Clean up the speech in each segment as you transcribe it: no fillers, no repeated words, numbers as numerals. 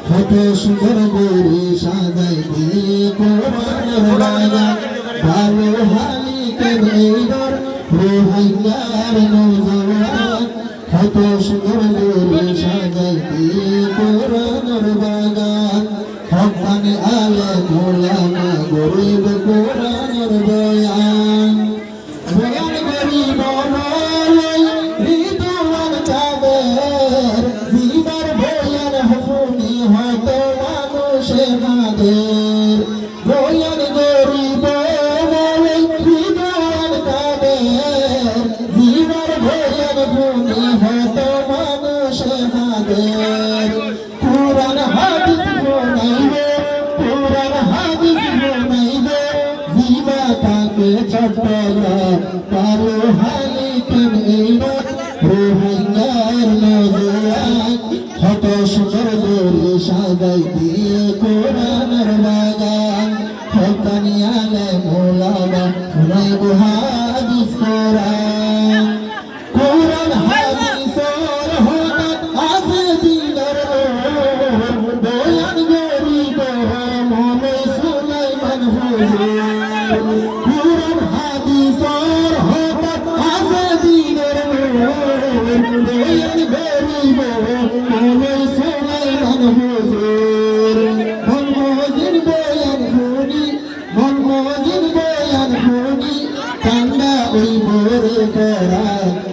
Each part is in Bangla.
কত সুন্দর করে সাজাই দিয়ে কোরআনের বাগান ভালো হালিকের এইবার রোহাইয়ার নওজোয়ান কত সুন্দর করে সাজাই দিয়ে কোরআনের বাগান হকানি আলে মোলামা গরিব কোরআনের বয়ান বয়ান গরিব নয় রিদওয়ান কাদের জীবার বয়ান হুনি হতো মানুষে মাদের বয়ান গরিব নয় রিদওয়ান কাদের জীবার বয়ান হুনি হতো মানুষে মাদের কুরআন হাদিস শোনাইবে কুরআন হাদিস শোনাইবে জীবা তাকে চট্টলা কালো হালিকের এইবার রোহাইয়ার নওজোয়ান কত সুন্দর করে সাজাই দিয়ে কোরআনের বাগান হকানি আলে মোলামা শুনাইব হাদিস কোরআন কোরআন হাদিসের হঠাৎ আছে দিনের বয়ান গরিব মনে সুলাইমান হুজুর কোরআন হাদিসের হঠাৎ আছে দিনের বয়ান গরিব মনে সুলাইমান হুজুর মনমোজিন বয়ান শুনি কান্না ওই ভোরে করা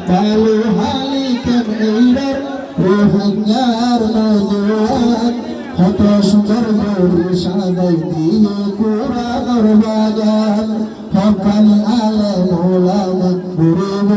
ভালো হালিকের এইবার রোহিঙ্গার নওজোয়ান কত সুন্দর করে সাজাই দিয়ে কোরআনের বাগান হকানি আলে মোলামা গরিব